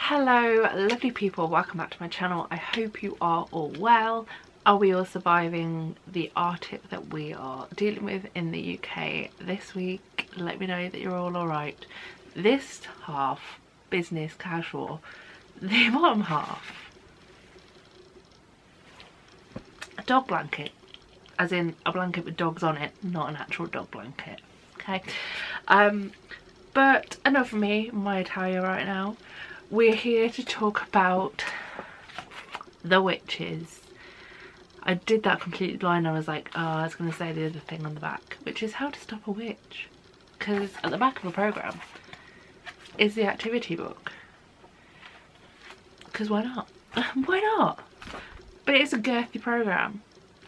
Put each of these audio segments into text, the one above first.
Hello lovely people, welcome back to my channel. I hope you are all well. Are we all surviving the Arctic that we are dealing with in the UK this week? Let me know that you're all alright. This half, business casual, the bottom half, a dog blanket, as in a blanket with dogs on it, not an actual dog blanket, okay? But enough of me, my attire right now. We're here to talk about The Witches. I did that completely blind. I was like, oh, I was going to say the other thing on the back, which is how to stop a witch. Because at the back of the programme is the activity book. Because why not? Why not? But it's a girthy programme.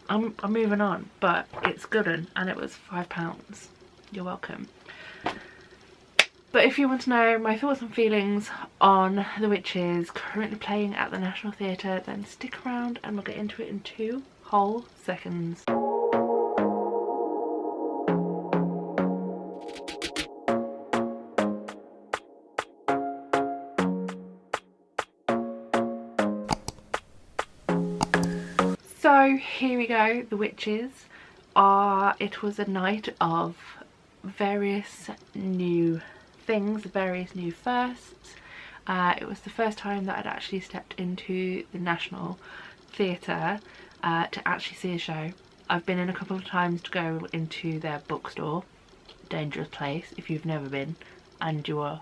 I'm moving on, but it's good and it was £5. You're welcome. But if you want to know my thoughts and feelings on The Witches currently playing at the National Theatre, then stick around and we'll get into it in 2 whole seconds. So here we go, The Witches. It was a night of various new things, various new firsts. It was the first time that I'd actually stepped into the National Theatre to actually see a show. I've been in a couple of times to go into their bookstore, dangerous place if you've never been and you are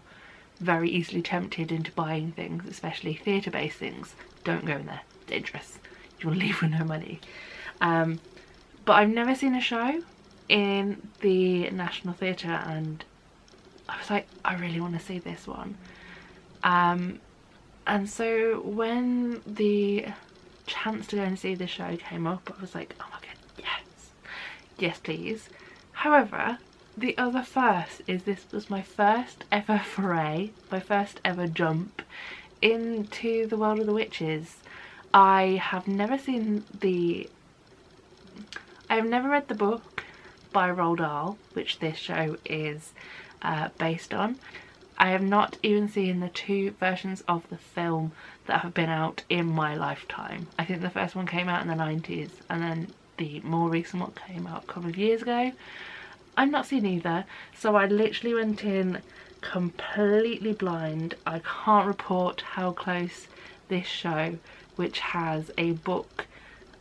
very easily tempted into buying things, especially theatre-based things. Don't go in there, dangerous. You will leave with no money. But I've never seen a show in the National Theatre and I was like, I really want to see this one. And so when the chance to go and see the show came up, I was like, oh my god, yes, yes please. However, the other first is this was my first ever foray, my first ever jump into the world of the witches. I have never read the book by Roald Dahl, which this show is based on. I have not even seen the 2 versions of the film that have been out in my lifetime. I think the first one came out in the 90s and then the more recent one came out a couple of years ago. I've not seen either, so I literally went in completely blind. I can't report how close this show, which has a book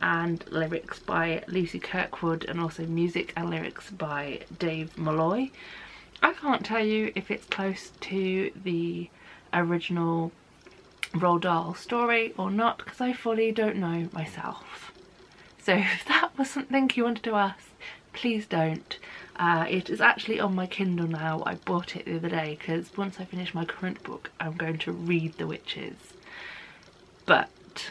and lyrics by Lucy Kirkwood and also music and lyrics by Dave Malloy. I can't tell you if it's close to the original Roald Dahl story or not because I fully don't know myself. So if that was something you wanted to ask, please don't. It is actually on my Kindle now. I bought it the other day because once I finish my current book I'm going to read The Witches. But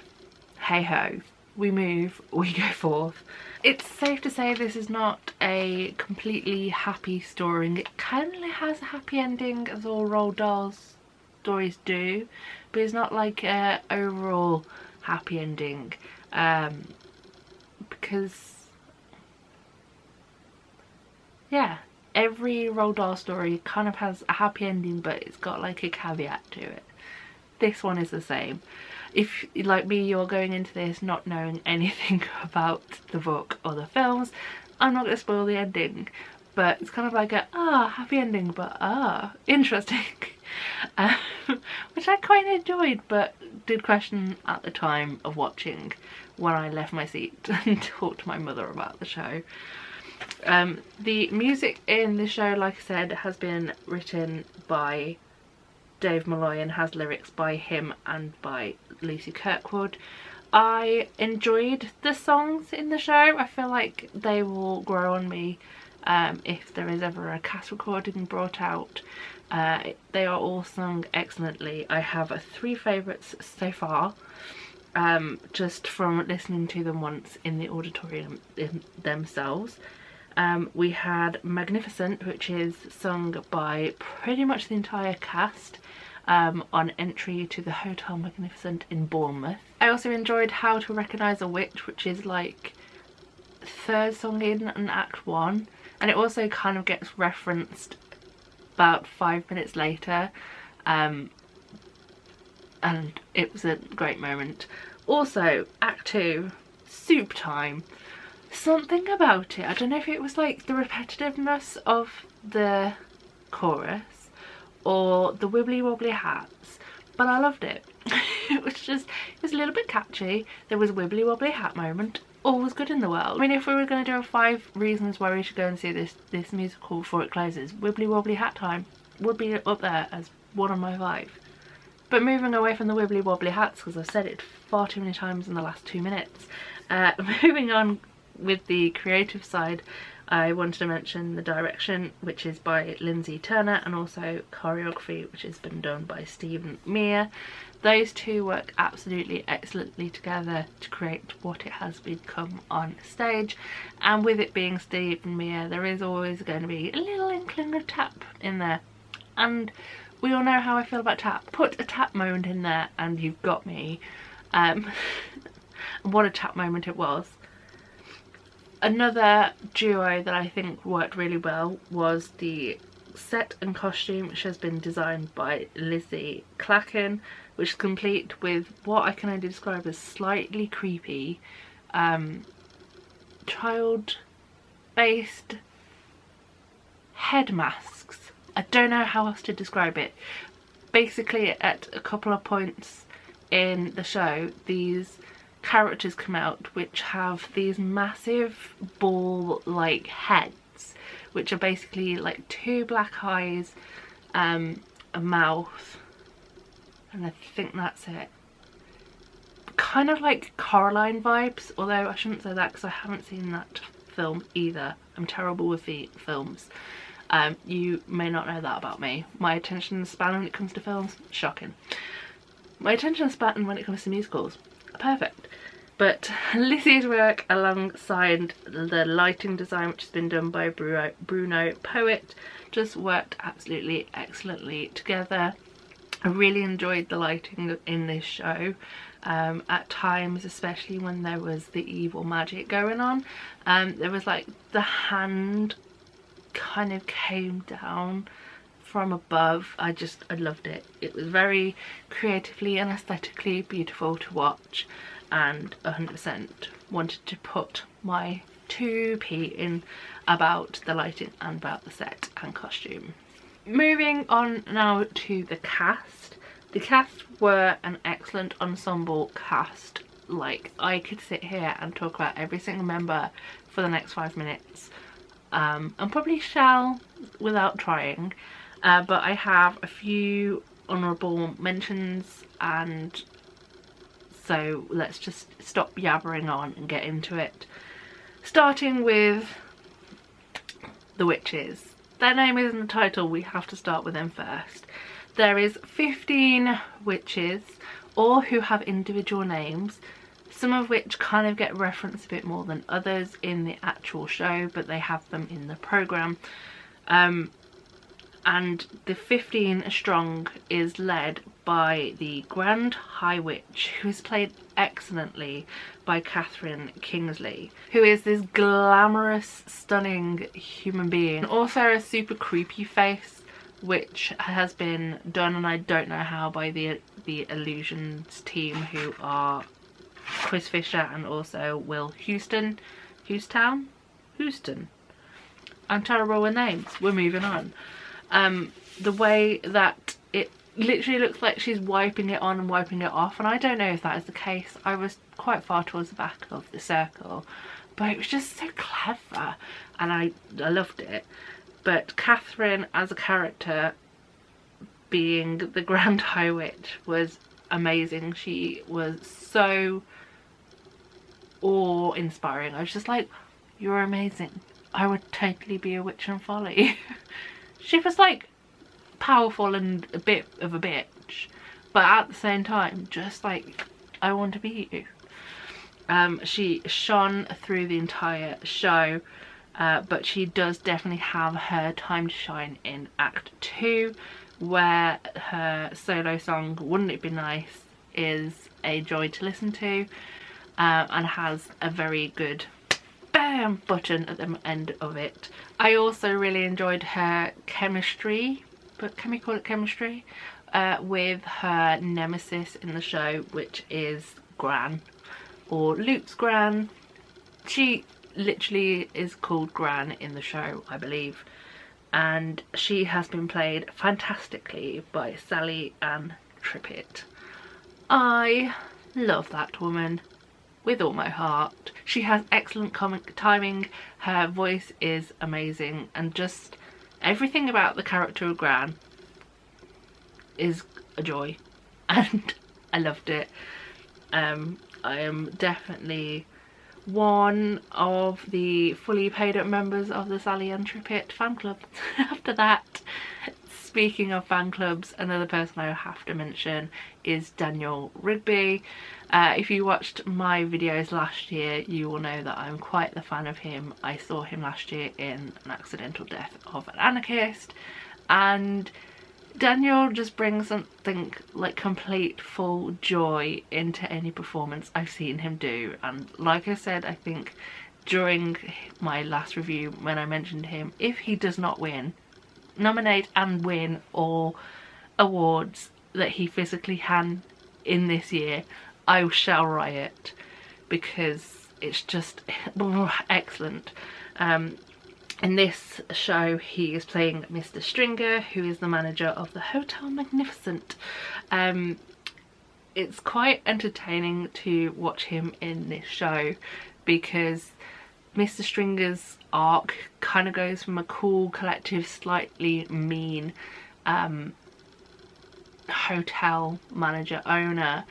hey ho, we move, we go forth. It's safe to say this is not a completely happy story. It kind of has a happy ending as all Roald Dahl's stories do, but it's not like a overall happy ending because yeah, every Roald Dahl story kind of has a happy ending but it's got like a caveat to it. This one is the same. If, like me, you're going into this not knowing anything about the book or the films, I'm not going to spoil the ending, but it's kind of like a, happy ending, but interesting. Which I quite enjoyed, but did question at the time of watching when I left my seat and talked to my mother about the show. The music in the show, like I said, has been written by Dave Malloy and has lyrics by him and by Lucy Kirkwood. I enjoyed the songs in the show. I feel like they will grow on me if there is ever a cast recording brought out. They are all sung excellently. I have 3 favourites so far, just from listening to them once in the auditorium themselves. We had Magnificent, which is sung by pretty much the entire cast on entry to the Hotel Magnificent in Bournemouth. I also enjoyed How to Recognise a Witch, which is like 3rd song in Act 1, and it also kind of gets referenced about 5 minutes later. and it was a great moment. Also, Act 2, soup time. Something about it, I don't know if it was like the repetitiveness of the chorus or the wibbly wobbly hats, but I loved it. It was a little bit catchy. There was a wibbly wobbly hat moment. All was good in the world. I mean, if we were going to do a 5 reasons why we should go and see this musical before it closes, wibbly wobbly hat time would be up there as one of my 5. But moving away from the wibbly wobbly hats, because I've said it far too many times in the last 2 minutes, moving on with the creative side, I wanted to mention the direction, which is by Lindsay Turner, and also choreography, which has been done by Stephen Mear. Those two work absolutely excellently together to create what it has become on stage, and with it being Stephen Mear, there is always going to be a little inkling of tap in there, and we all know how I feel about tap. Put a tap moment in there and you've got me. And what a tap moment it was. Another duo that I think worked really well was the set and costume, which has been designed by Lizzie Clacken, which is complete with what I can only describe as slightly creepy child-based head masks. I don't know how else to describe it. Basically, at a couple of points in the show, these characters come out which have these massive ball-like heads, which are basically like 2 black eyes, a mouth, and I think that's it. Kind of like Coraline vibes, although I shouldn't say that because I haven't seen that film either. I'm terrible with the films. You may not know that about me. My attention span when it comes to films, shocking. My attention span when it comes to musicals, perfect. But Lizzie's work alongside the lighting design, which has been done by Bruno Poet, just worked absolutely excellently together. I really enjoyed the lighting in this show. At times, especially when there was the evil magic going on, there was like the hand kind of came down from above. I loved it. It was very creatively and aesthetically beautiful to watch, and 100% wanted to put my 2p in about the lighting and about the set and costume. Moving on now to the cast. The cast were an excellent ensemble cast. Like, I could sit here and talk about every single member for the next 5 minutes. And probably shall without trying, but I have a few honourable mentions, and so let's just stop yabbering on and get into it. Starting with the witches. Their name is in the title, we have to start with them first. There is 15 witches, all who have individual names, some of which kind of get referenced a bit more than others in the actual show, but they have them in the programme. And the 15 strong is led by the Grand High Witch, who is played excellently by Catherine Kingsley, who is this glamorous, stunning human being. Also a super creepy face, which has been done, and I don't know how, by the Illusions team, who are Chris Fisher and also Will Houston. I'm terrible with names. We're moving on. The way that it literally looks like she's wiping it on and wiping it off, and I don't know if that is the case. I was quite far towards the back of the circle, but it was just so clever and I loved it. But Catherine as a character, being the Grand High Witch, was amazing. She was so awe-inspiring. I was just like, you're amazing. I would totally be a witch and folly. She was like powerful and a bit of a bitch, but at the same time, just like, I want to be you. She shone through the entire show, but she does definitely have her time to shine in Act 2, where her solo song Wouldn't It Be Nice is a joy to listen to, and has a very good bam button at the end of it. I also really enjoyed her chemistry, but can we call it chemistry, with her nemesis in the show, which is Gran, or Luke's Gran. She literally is called Gran in the show, I believe, and she has been played fantastically by Sally Ann Trippett. I love that woman with all my heart. She has excellent comic timing, her voice is amazing, and just everything about the character of Gran is a joy, and I loved it. I am definitely one of the fully paid up members of the Sally Ann Trippett fan club. After that, speaking of fan clubs, another person I have to mention is Daniel Rigby. If you watched my videos last year, you will know that I'm quite the fan of him. I saw him last year in An Accidental Death of an Anarchist, and Daniel just brings something like complete full joy into any performance I've seen him do. And like I said, I think during my last review when I mentioned him, if he does not nominate and win all awards that he physically can in this year, I shall riot, because it's just excellent. In this show he is playing Mr. Stringer, who is the manager of the Hotel Magnificent. It's quite entertaining to watch him in this show, because Mr. Stringer's arc kind of goes from a cool, collective, slightly mean hotel manager owner,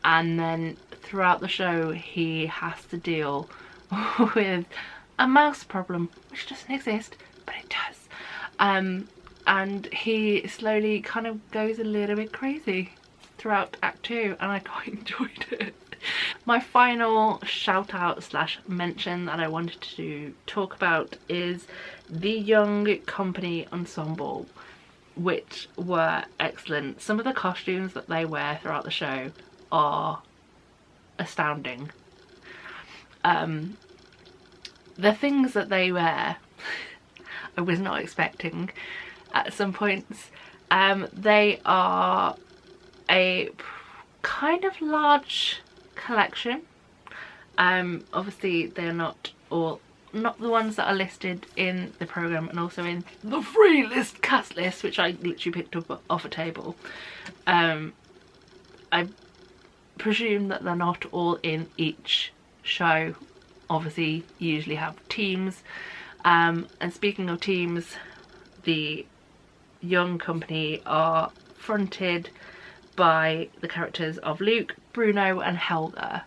and then throughout the show he has to deal with a mouse problem, which doesn't exist, but it does. And he slowly kind of goes a little bit crazy throughout Act 2, and I quite enjoyed it. My final shout out slash mention that I wanted to talk about is the Young Company Ensemble, which were excellent. Some of the costumes that they wear throughout the show are astounding. The things that they wear I was not expecting at some points. They are a kind of large collection. Obviously they're not the ones that are listed in the programme, and also in the free list cast list, which I literally picked up off a table. I presume that they're not all in each show. Obviously usually have teams, and speaking of teams, the Young Company are fronted by the characters of Luke, Bruno and Helga.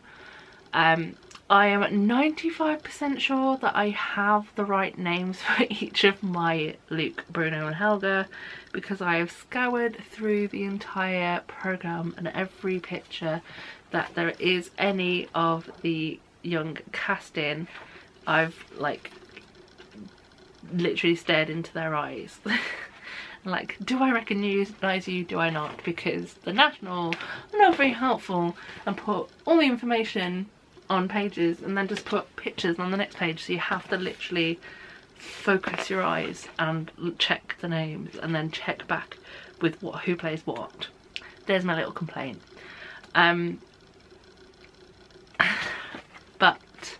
I am 95% sure that I have the right names for each of my Luke, Bruno and Helga, because I have scoured through the entire programme and every picture that there is any of the young cast in. I've like literally stared into their eyes. Like, do I recognise you, do I not? Because the National are not very helpful and put all the information on pages and then just put pictures on the next page, so you have to literally focus your eyes and check the names and then check back with who plays what. There's my little complaint. But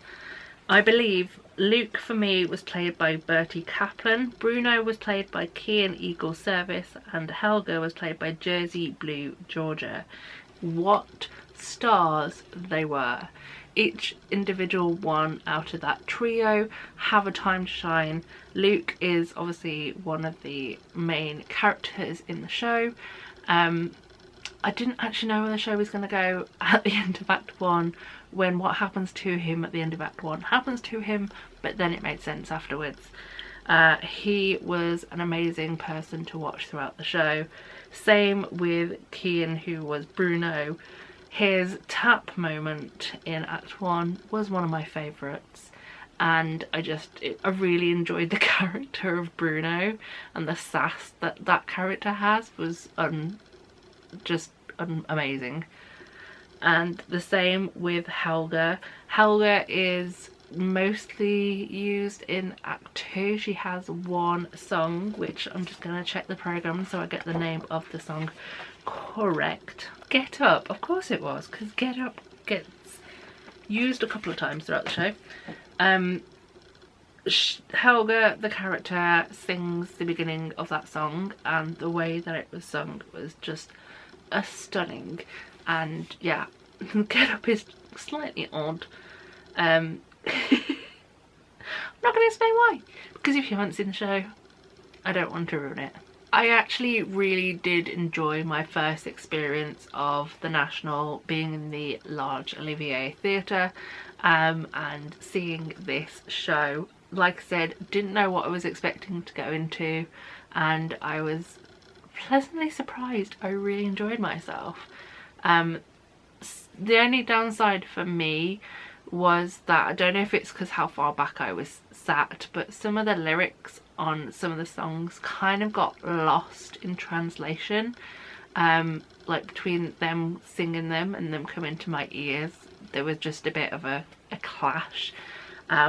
I believe Luke for me was played by Bertie Kaplan, Bruno was played by Kian Eagle Service, and Helga was played by Jersey Blue Georgia. What stars they were. Each individual one out of that trio have a time to shine. Luke is obviously one of the main characters in the show. I didn't actually know where the show was going to go at the end of Act 1, when what happens to him at the end of Act 1 happens to him, but then it made sense afterwards. He was an amazing person to watch throughout the show. Same with Kian, who was Bruno. His tap moment in Act 1 was one of my favourites, and I really enjoyed the character of Bruno, and the sass that that character has was just amazing. And the same with Helga. Helga is mostly used in Act 2. She has one song, which I'm just going to check the programme so I get the name of the song correct. Get Up, of course it was, because Get Up gets used a couple of times throughout the show. Helga, the character, sings the beginning of that song, and the way that it was sung was just stunning. And yeah, Get Up is slightly odd. I'm not going to explain why, because if you haven't seen the show, I don't want to ruin it. I actually really did enjoy my first experience of the National, being in the large Olivier Theatre and seeing this show. Like I said, didn't know what I was expecting to go into, and I was pleasantly surprised. I really enjoyed myself. The only downside for me was that, I don't know if it's because how far back I was sat, but some of the lyrics on some of the songs kind of got lost in translation. Like between them singing them and them coming to my ears, there was just a bit of a clash,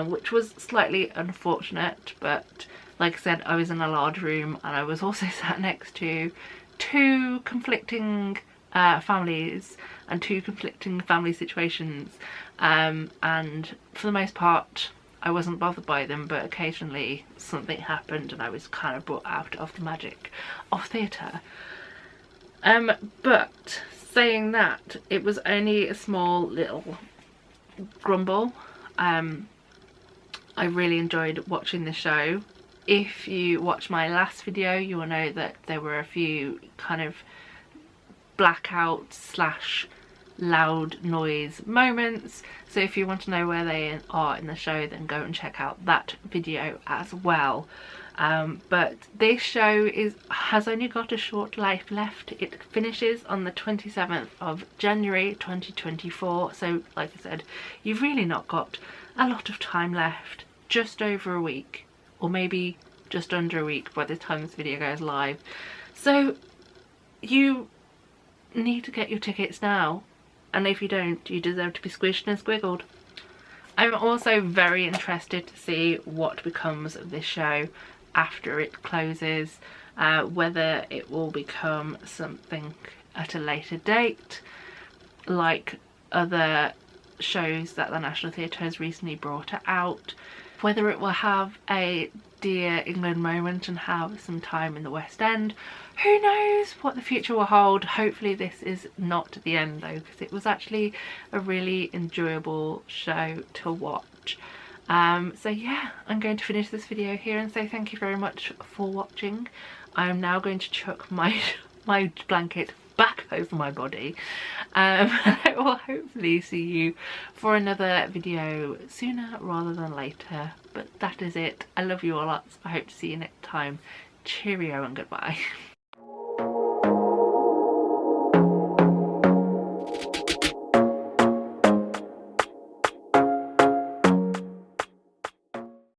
which was slightly unfortunate. But like I said, I was in a large room and I was also sat next to two conflicting families and two conflicting family situations, and for the most part I wasn't bothered by them, but occasionally something happened and I was kind of brought out of the magic of theatre. But saying that, it was only a small little grumble. I really enjoyed watching the show. If you watch my last video, you will know that there were a few kind of blackout slash loud noise moments, so if you want to know where they are in the show, then go and check out that video as well. But this show has only got a short life left. It finishes on the 27th of January 2024, so like I said, you've really not got a lot of time left. Just over a week, or maybe just under a week by the time this video goes live. So you need to get your tickets now, and if you don't, you deserve to be squished and squiggled. I'm also very interested to see what becomes of this show after it closes, whether it will become something at a later date like other shows that the National Theatre has recently brought out, whether it will have a Dear England moment and have some time in the West End. Who knows what the future will hold. Hopefully this is not the end though, because it was actually a really enjoyable show to watch. So yeah, I'm going to finish this video here and say thank you very much for watching. I am now going to chuck my blanket back over my body. I will hopefully see you for another video sooner rather than later, but that is it. I love you all lots. I hope to see you next time. Cheerio and goodbye.